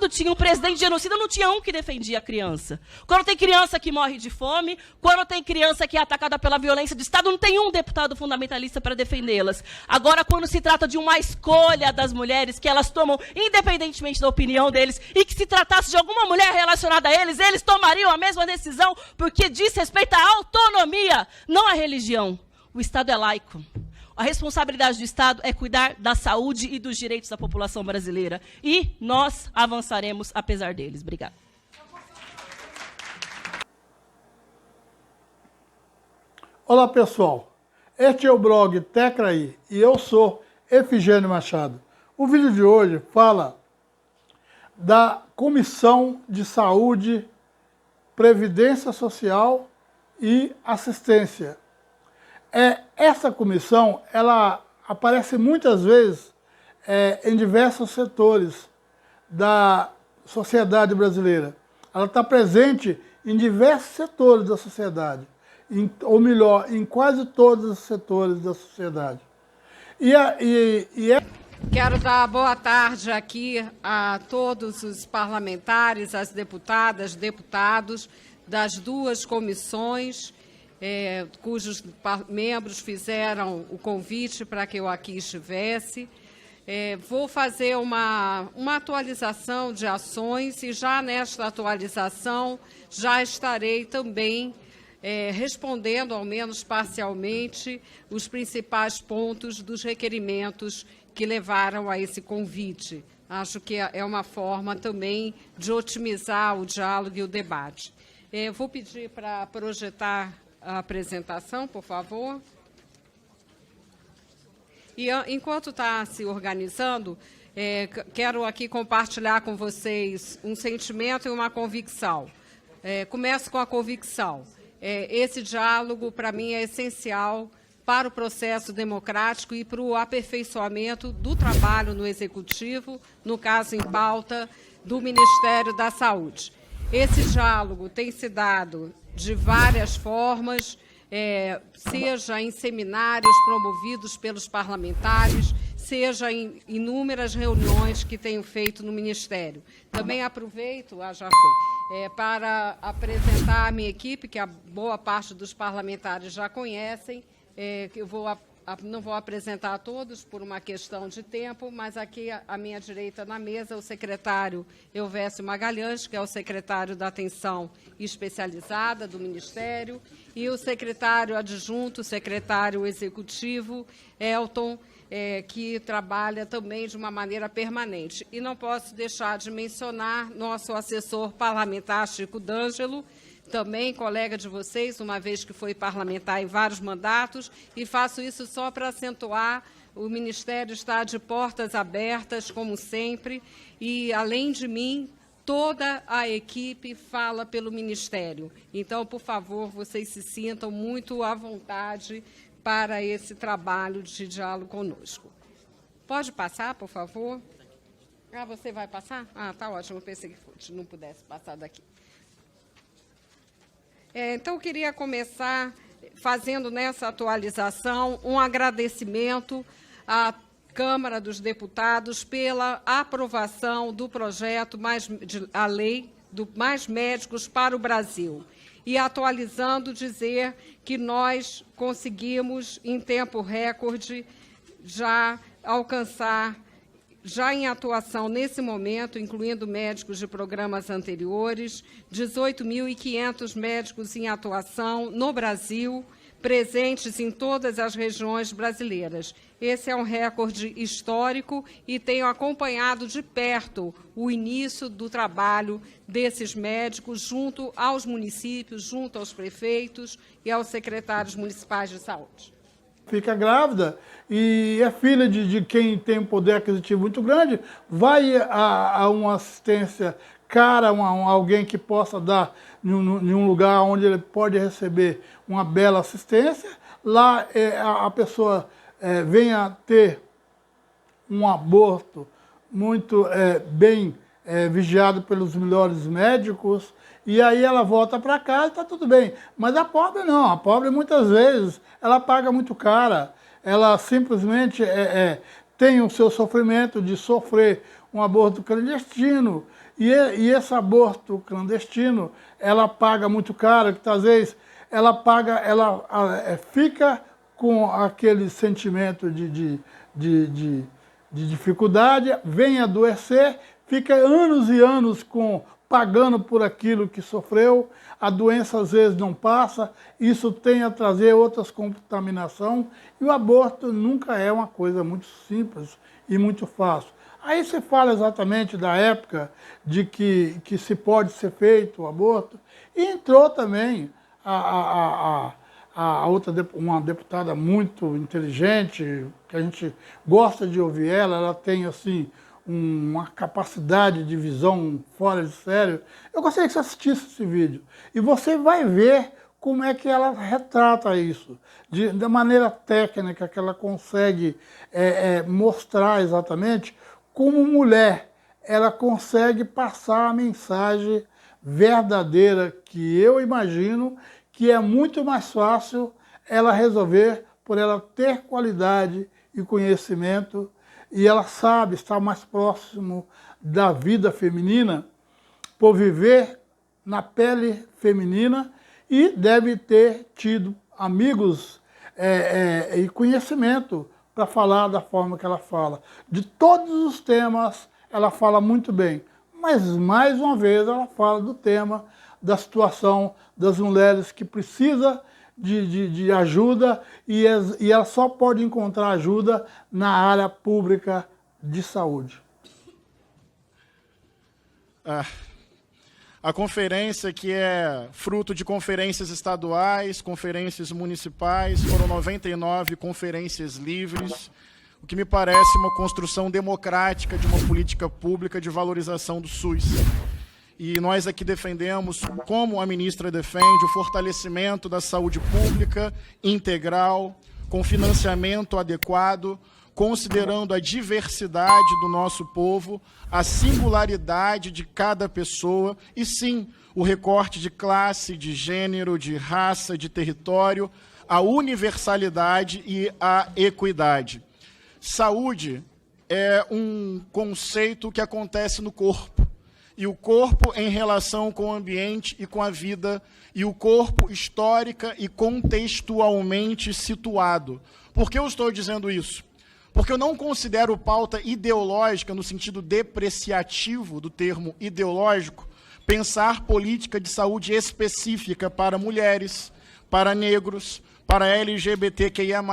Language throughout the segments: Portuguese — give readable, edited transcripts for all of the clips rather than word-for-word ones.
tinha um presidente genocida, não tinha um que defendia a criança. Quando tem criança que morre de fome, quando tem criança que é atacada pela violência do Estado, não tem um deputado fundamentalista para defendê-las. Agora, quando se trata de uma escolha das mulheres, que elas tomam independentemente da opinião deles, e que se tratasse de alguma mulher relacionada a eles, eles tomariam a mesma decisão, porque diz respeito à autonomia, não à religião. O Estado é laico. A responsabilidade do Estado é cuidar da saúde e dos direitos da população brasileira. E nós avançaremos apesar deles. Obrigada. Olá, pessoal. Este é o blog Tecraí e eu sou Efigênio Machado. O vídeo de hoje fala da Comissão de Saúde, Previdência Social e Assistência. Essa comissão, ela aparece muitas vezes em diversos setores da sociedade brasileira. Ela está presente em diversos setores da sociedade, ou melhor, em quase todos os setores da sociedade. Quero dar boa tarde aqui a todos os parlamentares, as deputadas, deputados das duas comissões, cujos membros fizeram o convite para que eu aqui estivesse. Vou fazer uma atualização de ações e já nesta atualização já estarei também respondendo, ao menos parcialmente, os principais pontos dos requerimentos que levaram a esse convite. Acho que é uma forma também de otimizar o diálogo e o debate. Vou pedir para projetar a apresentação, por favor. E enquanto está se organizando, quero aqui compartilhar com vocês um sentimento e uma convicção. Começo com a convicção. Esse diálogo, para mim, é essencial para o processo democrático e para o aperfeiçoamento do trabalho no Executivo, no caso em pauta do Ministério da Saúde. Esse diálogo tem se dado de várias formas, seja em seminários promovidos pelos parlamentares, seja em inúmeras reuniões que tenho feito no Ministério. Também aproveito, para apresentar a minha equipe, que a boa parte dos parlamentares já conhecem, que eu não vou apresentar a todos por uma questão de tempo, mas aqui à minha direita na mesa o secretário Elvésio Magalhães, que é o secretário da Atenção Especializada do Ministério, e o secretário adjunto, o secretário executivo, Elton, que trabalha também de uma maneira permanente. E não posso deixar de mencionar nosso assessor parlamentar, Chico D'Angelo, também colega de vocês, uma vez que foi parlamentar em vários mandatos, e faço isso só para acentuar: o Ministério está de portas abertas, como sempre, e, além de mim, toda a equipe fala pelo Ministério. Então, por favor, vocês se sintam muito à vontade para esse trabalho de diálogo conosco. Pode passar, por favor? Você vai passar? Tá ótimo, eu pensei que não pudesse passar daqui. Então, eu queria começar fazendo nessa atualização um agradecimento à Câmara dos Deputados pela aprovação do projeto a lei do Mais Médicos para o Brasil. E, atualizando, dizer que nós conseguimos, em tempo recorde, já alcançar, já em atuação nesse momento, incluindo médicos de programas anteriores, 18.500 médicos em atuação no Brasil, presentes em todas as regiões brasileiras. Esse é um recorde histórico e tenho acompanhado de perto o início do trabalho desses médicos junto aos municípios, junto aos prefeitos e aos secretários municipais de saúde. Fica grávida e é filha de quem tem um poder aquisitivo muito grande, vai a uma assistência cara, alguém que possa dar em um lugar onde ele pode receber uma bela assistência, lá a pessoa venha a ter um aborto muito bem vigiado pelos melhores médicos, e aí ela volta para casa e está tudo bem. Mas a pobre não, a pobre muitas vezes ela paga muito cara, ela simplesmente tem o seu sofrimento de sofrer um aborto clandestino. E esse aborto clandestino, ela paga muito caro, que às vezes ela fica com aquele sentimento de dificuldade, vem adoecer, fica anos e anos pagando por aquilo que sofreu, a doença às vezes não passa, isso tem a trazer outras contaminações, e o aborto nunca é uma coisa muito simples e muito fácil. Aí se fala exatamente da época de que se pode ser feito o aborto, e entrou também uma deputada muito inteligente, que a gente gosta de ouvir ela tem assim uma capacidade de visão fora de sério. Eu gostaria que você assistisse esse vídeo e você vai ver como é que ela retrata isso, da maneira técnica que ela consegue mostrar exatamente como mulher ela consegue passar a mensagem verdadeira que eu imagino que é muito mais fácil ela resolver por ela ter qualidade e conhecimento e ela sabe estar mais próximo da vida feminina por viver na pele feminina e deve ter tido amigos e conhecimento para falar da forma que ela fala. De todos os temas, ela fala muito bem, mas mais uma vez ela fala do tema da situação das mulheres que precisa de ajuda e ela só pode encontrar ajuda na área pública de saúde. A conferência, que é fruto de conferências estaduais, conferências municipais, foram 99 conferências livres, o que me parece uma construção democrática de uma política pública de valorização do SUS. E nós aqui defendemos, como a ministra defende, o fortalecimento da saúde pública integral, com financiamento adequado, considerando a diversidade do nosso povo, a singularidade de cada pessoa e, sim, o recorte de classe, de gênero, de raça, de território, a universalidade e a equidade. Saúde é um conceito que acontece no corpo. E o corpo em relação com o ambiente e com a vida, e o corpo histórica e contextualmente situado. Por que eu estou dizendo isso? Porque eu não considero pauta ideológica, no sentido depreciativo do termo ideológico, pensar política de saúde específica para mulheres, para negros, para LGBTQIA+,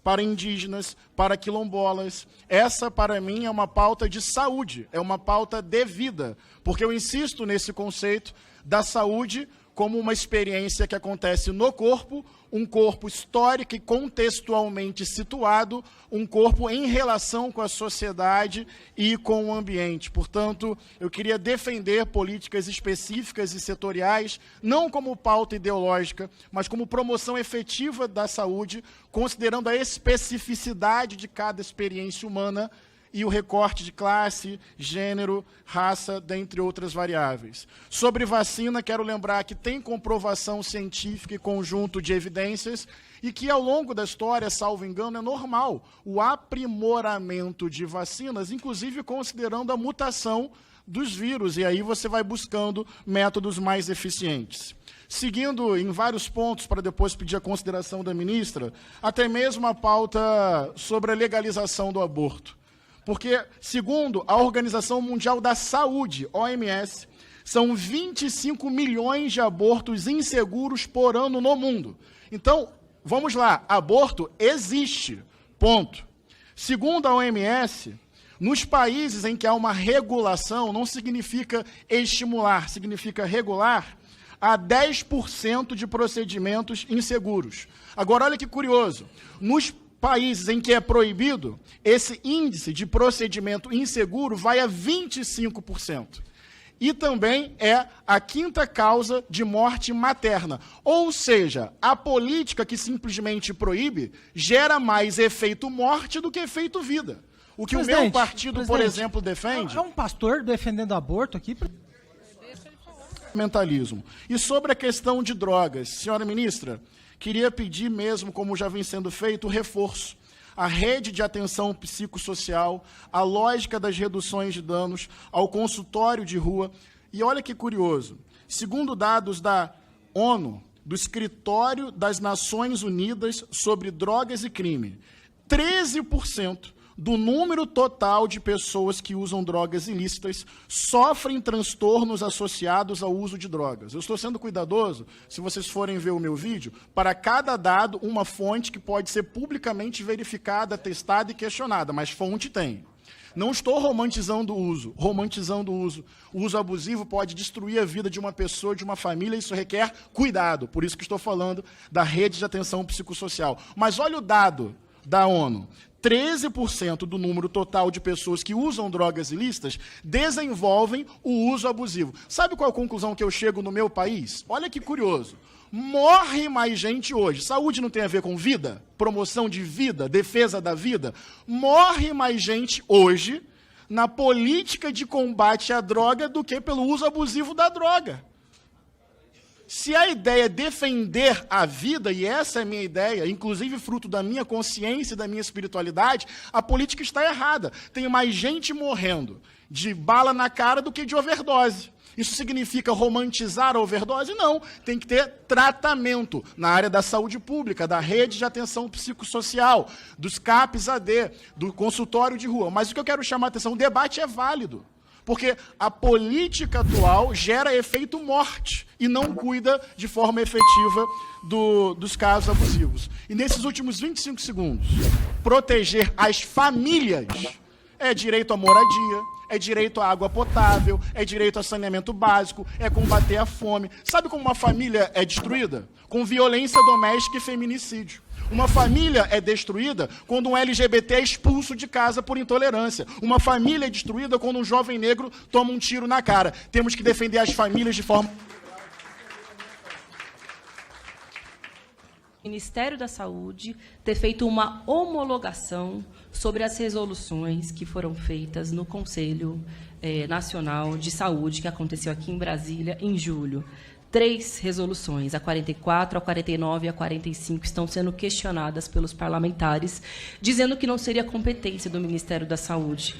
para indígenas, para quilombolas. Essa, para mim, é uma pauta de saúde, é uma pauta de vida, porque eu insisto nesse conceito da saúde como uma experiência que acontece no corpo, um corpo histórico e contextualmente situado, um corpo em relação com a sociedade e com o ambiente. Portanto, eu queria defender políticas específicas e setoriais, não como pauta ideológica, mas como promoção efetiva da saúde, considerando a especificidade de cada experiência humana e o recorte de classe, gênero, raça, dentre outras variáveis. Sobre vacina, quero lembrar que tem comprovação científica e conjunto de evidências e que, ao longo da história, salvo engano, é normal o aprimoramento de vacinas, inclusive considerando a mutação dos vírus, e aí você vai buscando métodos mais eficientes. Seguindo em vários pontos, para depois pedir a consideração da ministra, até mesmo a pauta sobre a legalização do aborto. Porque, segundo a Organização Mundial da Saúde, OMS, são 25 milhões de abortos inseguros por ano no mundo. Então, vamos lá, aborto existe, ponto. Segundo a OMS, nos países em que há uma regulação, não significa estimular, significa regular, há 10% de procedimentos inseguros. Agora, olha que curioso, nos países em que é proibido, esse índice de procedimento inseguro vai a 25%. E também é a quinta causa de morte materna. Ou seja, a política que simplesmente proíbe gera mais efeito morte do que efeito vida. O que o meu partido, por exemplo, defende... É um pastor defendendo aborto aqui? Mentalismo. E sobre a questão de drogas, senhora ministra, queria pedir mesmo, como já vem sendo feito, o reforço. a rede de atenção psicossocial, a lógica das reduções de danos, ao consultório de rua. E olha que curioso, segundo dados da ONU, do Escritório das Nações Unidas sobre Drogas e Crime, 13% do número total de pessoas que usam drogas ilícitas sofrem transtornos associados ao uso de drogas. Eu estou sendo cuidadoso, se vocês forem ver o meu vídeo, para cada dado, uma fonte que pode ser publicamente verificada, testada e questionada, mas fonte tem. Não estou romantizando o uso, O uso abusivo pode destruir a vida de uma pessoa, de uma família, isso requer cuidado. Por isso que estou falando da rede de atenção psicossocial. Mas olha o dado da ONU. 13% do número total de pessoas que usam drogas ilícitas desenvolvem o uso abusivo. Sabe qual é a conclusão que eu chego no meu país? Olha que curioso. Morre mais gente hoje. Saúde não tem a ver com vida? Promoção de vida? Defesa da vida? Morre mais gente hoje na política de combate à droga do que pelo uso abusivo da droga. Se a ideia é defender a vida, e essa é a minha ideia, inclusive fruto da minha consciência e da minha espiritualidade, a política está errada. Tem mais gente morrendo de bala na cara do que de overdose. Isso significa romantizar a overdose? Não. Tem que ter tratamento na área da saúde pública, da rede de atenção psicossocial, dos CAPs AD, do consultório de rua. Mas o que eu quero chamar a atenção, o debate é válido. Porque a política atual gera efeito morte e não cuida de forma efetiva dos casos abusivos. E nesses últimos 25 segundos, proteger as famílias é direito à moradia, é direito à água potável, é direito a saneamento básico, é combater a fome. Sabe como uma família é destruída? Com violência doméstica e feminicídio. Uma família é destruída quando um LGBT é expulso de casa por intolerância. Uma família é destruída quando um jovem negro toma um tiro na cara. Temos que defender as famílias de forma... Ministério da Saúde ter feito uma homologação sobre as resoluções que foram feitas no Conselho Nacional de Saúde, que aconteceu aqui em Brasília, em julho. 3 resoluções, a 44, a 49 e a 45, estão sendo questionadas pelos parlamentares, dizendo que não seria competência do Ministério da Saúde.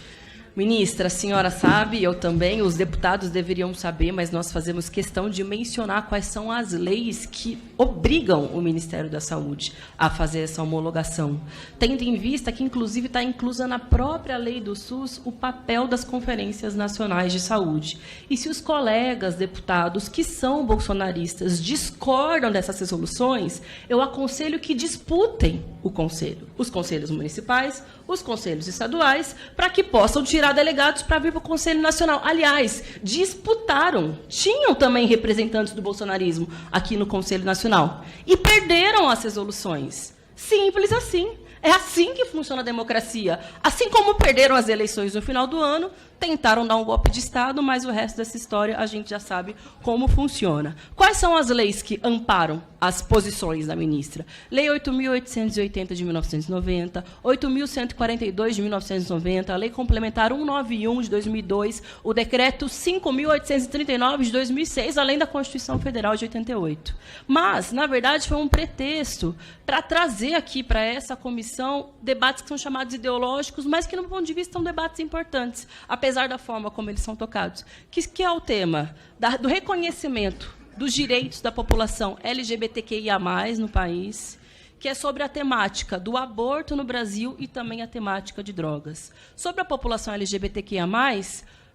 Ministra, a senhora sabe, eu também, os deputados deveriam saber, mas nós fazemos questão de mencionar quais são as leis que obrigam o Ministério da Saúde a fazer essa homologação, tendo em vista que, inclusive, está inclusa na própria lei do SUS o papel das conferências nacionais de saúde. E se os colegas deputados que são bolsonaristas discordam dessas resoluções, eu aconselho que disputem o conselho, os conselhos municipais, os conselhos estaduais, para que possam tirar delegados para vir para o Conselho Nacional. Aliás, disputaram, tinham também representantes do bolsonarismo aqui no Conselho Nacional e perderam as resoluções. Simples assim. É assim que funciona a democracia. Assim como perderam as eleições no final do ano, tentaram dar um golpe de Estado, mas o resto dessa história a gente já sabe como funciona. Quais são as leis que amparam as posições da ministra? Lei 8.880 de 1990, 8.142 de 1990, a Lei Complementar 191 de 2002, o Decreto 5.839 de 2006, além da Constituição Federal de 88. Mas, na verdade, foi um pretexto para trazer aqui para essa comissão debates que são chamados ideológicos, mas que, no ponto de vista, são debates importantes, apesar da forma como eles são tocados. Que é o tema do reconhecimento dos direitos da população LGBTQIA+, no país, que é sobre a temática do aborto no Brasil e também a temática de drogas. Sobre a população LGBTQIA+,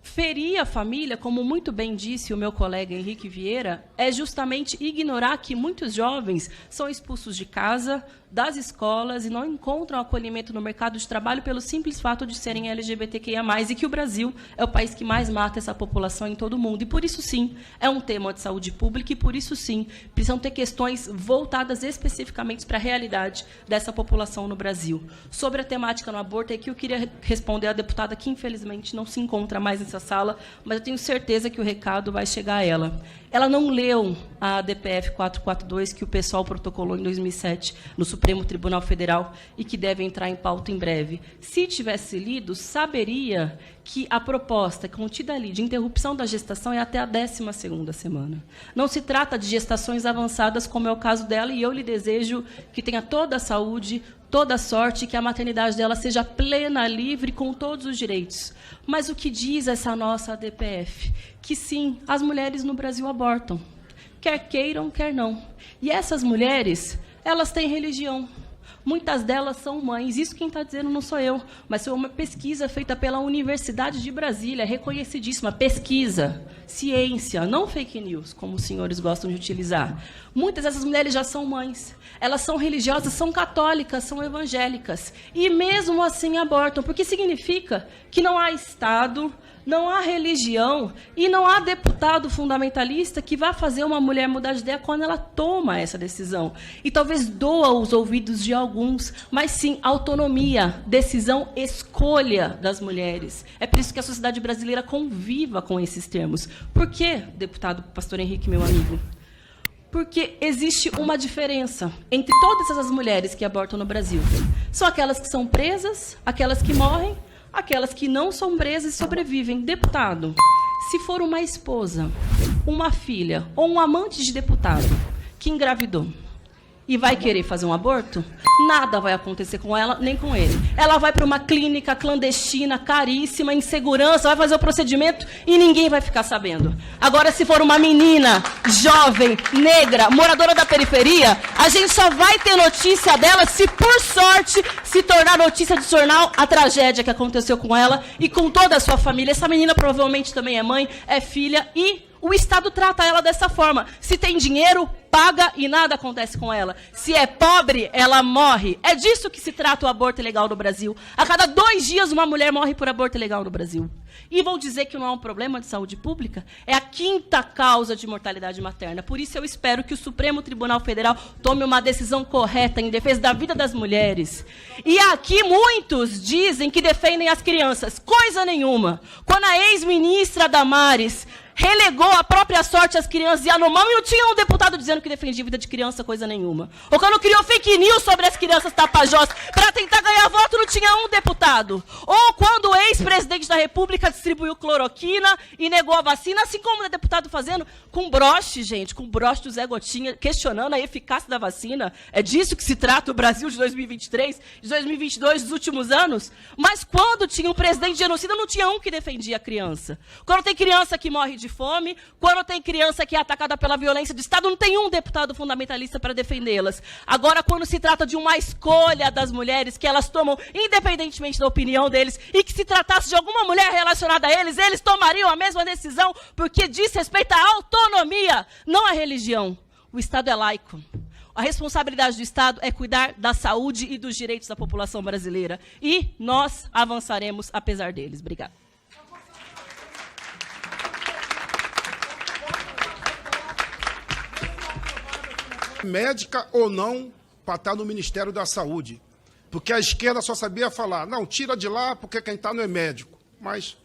ferir a família, como muito bem disse o meu colega Henrique Vieira, é justamente ignorar que muitos jovens são expulsos de casa, das escolas e não encontram acolhimento no mercado de trabalho pelo simples fato de serem LGBTQIA+, e que o Brasil é o país que mais mata essa população em todo o mundo. E por isso, sim, é um tema de saúde pública e por isso, sim, precisam ter questões voltadas especificamente para a realidade dessa população no Brasil. Sobre a temática no aborto, é que eu queria responder à deputada que, infelizmente, não se encontra mais nessa sala, mas eu tenho certeza que o recado vai chegar a ela. Ela não leu a DPF 442, que o pessoal protocolou em 2007 no Supremo Tribunal Federal e que deve entrar em pauta em breve. Se tivesse lido, saberia que a proposta contida ali de interrupção da gestação é até a 12ª semana. Não se trata de gestações avançadas, como é o caso dela, e eu lhe desejo que tenha toda a saúde, toda sorte, que a maternidade dela seja plena, livre, com todos os direitos. Mas o que diz essa nossa ADPF? Que sim, as mulheres no Brasil abortam, quer queiram, quer não. E essas mulheres, elas têm religião. Muitas delas são mães. Isso quem está dizendo não sou eu, mas foi uma pesquisa feita pela Universidade de Brasília, reconhecidíssima, pesquisa, ciência, não fake news, como os senhores gostam de utilizar. Muitas dessas mulheres já são mães. Elas são religiosas, são católicas, são evangélicas. E mesmo assim abortam, porque significa que não há Estado, não há religião e não há deputado fundamentalista que vá fazer uma mulher mudar de ideia quando ela toma essa decisão. E talvez doa os ouvidos de alguns, mas sim autonomia, decisão, escolha das mulheres. É por isso que a sociedade brasileira conviva com esses termos. Por quê, deputado Pastor Henrique, meu amigo? Porque existe uma diferença entre todas essas mulheres que abortam no Brasil. São aquelas que são presas, aquelas que morrem, aquelas que não são presas e sobrevivem. Deputado, se for uma esposa, uma filha ou um amante de deputado que engravidou e vai querer fazer um aborto, nada vai acontecer com ela nem com ele. Ela vai para uma clínica clandestina, caríssima, em segurança, vai fazer o procedimento e ninguém vai ficar sabendo. Agora, se for uma menina jovem, negra, moradora da periferia, a gente só vai ter notícia dela se, por sorte, se tornar notícia de jornal a tragédia que aconteceu com ela e com toda a sua família. Essa menina provavelmente também é mãe, é filha e o Estado trata ela dessa forma. Se tem dinheiro, paga e nada acontece com ela. Se é pobre, ela morre. É disso que se trata o aborto ilegal no Brasil. A cada 2 dias, uma mulher morre por aborto ilegal no Brasil. E vão dizer que não é um problema de saúde pública? É a 5ª causa de mortalidade materna. Por isso, eu espero que o Supremo Tribunal Federal tome uma decisão correta em defesa da vida das mulheres. E aqui muitos dizem que defendem as crianças. Coisa nenhuma. Quando a ex-ministra Damares relegou a própria sorte às crianças e Yanomami, não tinha um deputado dizendo que defendia a vida de criança, coisa nenhuma. Ou quando criou fake news sobre as crianças tapajós para tentar ganhar voto, não tinha um deputado. Ou quando o ex-presidente da República distribuiu cloroquina e negou a vacina, assim como o deputado fazendo com broche, gente, com broche do Zé Gotinha, questionando a eficácia da vacina. É disso que se trata o Brasil de 2023, de 2022, dos últimos anos. Mas quando tinha um presidente genocida, não tinha um que defendia a criança. Quando tem criança que morre de fome, quando tem criança que é atacada pela violência do Estado, não tem um deputado fundamentalista para defendê-las. Agora, quando se trata de uma escolha das mulheres, que elas tomam independentemente da opinião deles, e que se tratasse de alguma mulher relacionada a eles, eles tomariam a mesma decisão, porque diz respeito à autonomia, não à religião. O Estado é laico. A responsabilidade do Estado é cuidar da saúde e dos direitos da população brasileira. E nós avançaremos apesar deles. Obrigada. Médica ou não, para estar no Ministério da Saúde. Porque a esquerda só sabia falar, não, tira de lá porque quem está não é médico. Mas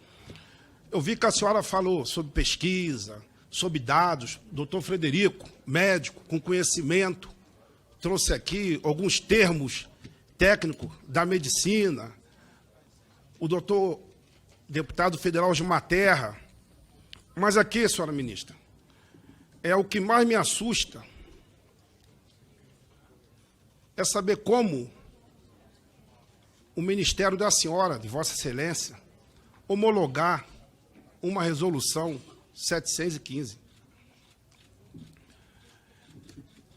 eu vi que a senhora falou sobre pesquisa, sobre dados. Doutor Frederico, médico, com conhecimento, trouxe aqui alguns termos técnicos da medicina. O doutor deputado federal Gilmar Terra. Mas aqui, senhora ministra, é o que mais me assusta, é saber como o Ministério da Senhora, de Vossa Excelência, homologar uma resolução 715.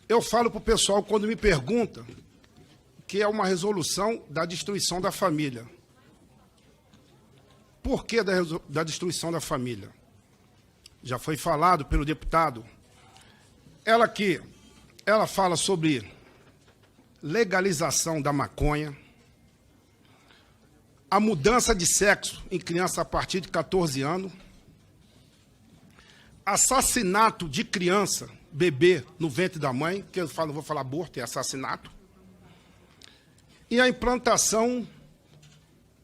Eu falo para o pessoal, quando me pergunta, que é uma resolução da destruição da família. Por que da destruição da família? Já foi falado pelo deputado. Ela fala sobre legalização da maconha, a mudança de sexo em criança a partir de 14 anos, assassinato de criança, bebê, no ventre da mãe, que eu falo, vou falar aborto, é assassinato, e a implantação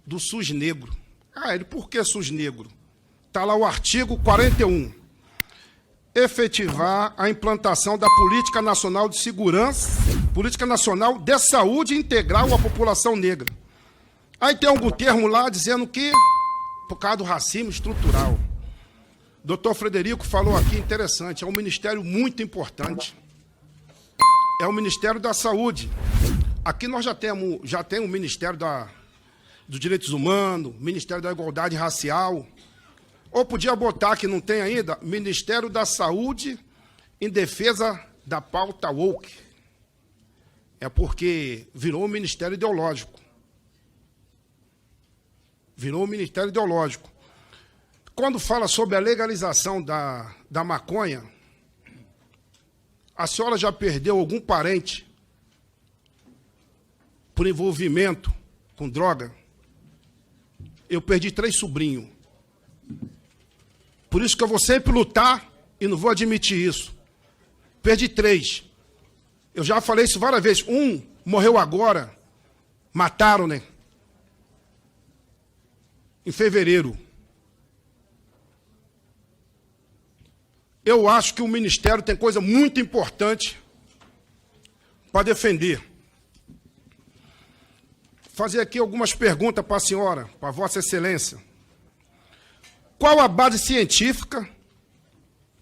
do SUS negro. Por que SUS negro? Está lá o artigo 41. Efetivar a implantação da Política Nacional de Segurança, Política Nacional de Saúde Integral à população negra. Aí tem algum termo lá dizendo que, por causa do racismo estrutural. O doutor Frederico falou aqui, interessante, é um ministério muito importante. É o Ministério da Saúde. Aqui nós já temos o Ministério dos Direitos Humanos, Ministério da Igualdade Racial. Ou podia botar, que não tem ainda, Ministério da Saúde em defesa da pauta woke. É porque virou um ministério ideológico. Virou um ministério ideológico. Quando fala sobre a legalização da maconha, a senhora já perdeu algum parente por envolvimento com droga? Eu perdi 3 sobrinhos. Por isso que eu vou sempre lutar e não vou admitir isso. Perdi 3. Eu já falei isso várias vezes. Um morreu agora. Mataram, né? Em fevereiro. Eu acho que o Ministério tem coisa muito importante para defender. Fazer aqui algumas perguntas para a senhora, para Vossa Excelência. Qual a base científica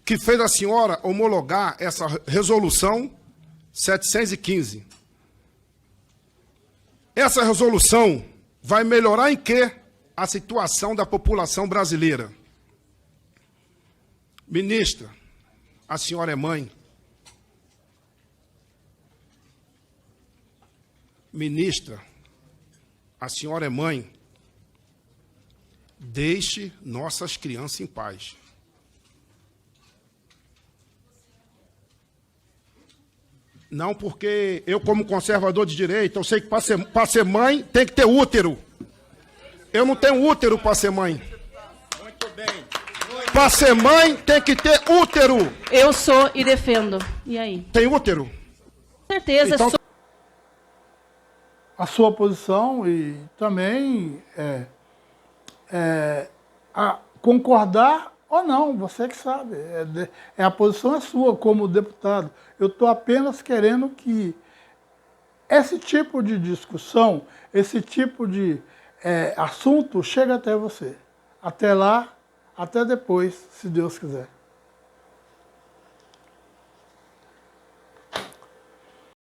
que fez a senhora homologar essa resolução 715? Essa resolução vai melhorar em quê a situação da população brasileira? Ministra, a senhora é mãe. Ministra, a senhora é mãe. Deixe nossas crianças em paz. Não, porque eu, como conservador de direita, eu sei que para ser mãe tem que ter útero. Eu não tenho útero para ser mãe. Muito bem. Para ser mãe tem que ter útero. Eu sou e defendo. E aí? Tem útero? Com certeza. Então, A sua posição e também a concordar ou não, você que sabe. A posição é sua como deputado. Eu estou apenas querendo que esse tipo de discussão, esse tipo de assunto chegue até você. Até lá, até depois, se Deus quiser.